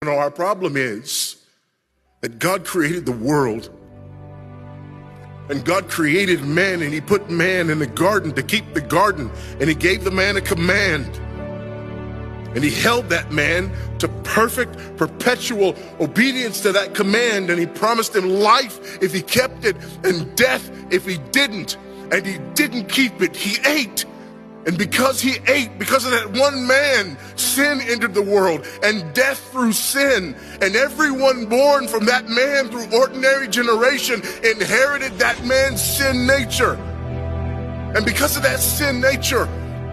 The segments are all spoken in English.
Our problem is that God created the world, and God created man, and he put man in the garden to keep the garden, and he gave the man a command, and he held that man to perfect, perpetual obedience to that command, and he promised him life if he kept it and death if he didn't, and he didn't keep it. He ate. And because he ate, because of that one man, sin entered the world, and death through sin. And everyone born from that man through ordinary generation inherited that man's sin nature. And because of that sin nature,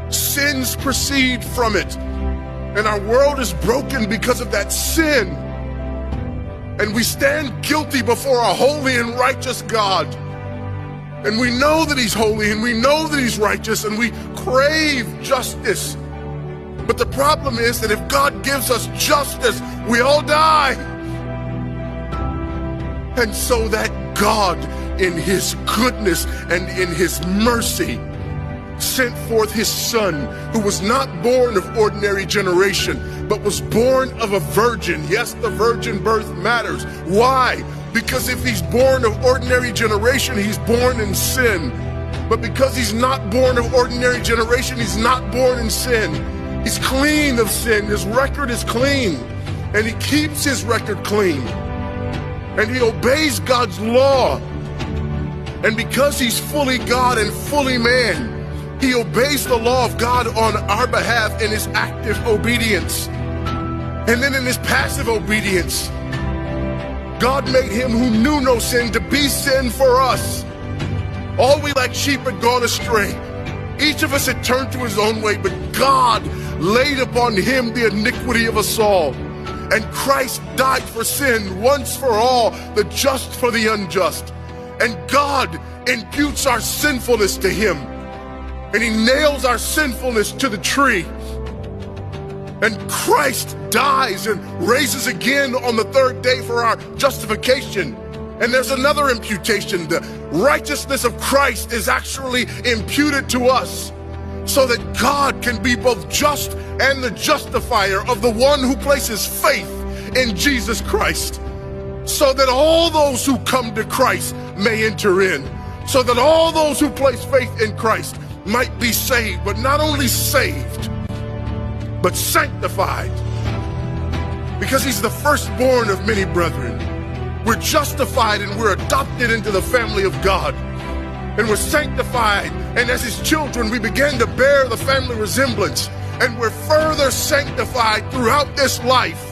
sins proceed from it. And our world is broken because of that sin. And we stand guilty before a holy and righteous God. And we know that he's holy, and we know that he's righteous, and we crave justice. But the problem is that if God gives us justice, we all die. And so that God, in his goodness and in his mercy, sent forth his son, who was not born of ordinary generation, but was born of a virgin. Yes, the virgin birth matters. Why? Because if he's born of ordinary generation, he's born in sin. But because he's not born of ordinary generation, he's not born in sin. He's clean of sin. His record is clean. And he keeps his record clean. And he obeys God's law. And because he's fully God and fully man, he obeys the law of God on our behalf in his active obedience. And then in his passive obedience, God made him who knew no sin to be sin for us. All we like sheep had gone astray. Each of us had turned to his own way, but God laid upon him the iniquity of us all. And Christ died for sin once for all, the just for the unjust. And God imputes our sinfulness to him. And he nails our sinfulness to the tree. And Christ dies and raises again on the third day for our justification. And there's another imputation. The righteousness of Christ is actually imputed to us, so that God can be both just and the justifier of the one who places faith in Jesus Christ, so that all those who come to Christ may enter in, so that all those who place faith in Christ might be saved, but not only saved, but sanctified, because he's the firstborn of many brethren. We're justified and we're adopted into the family of God, and we're sanctified, and as his children we begin to bear the family resemblance, and we're further sanctified throughout this life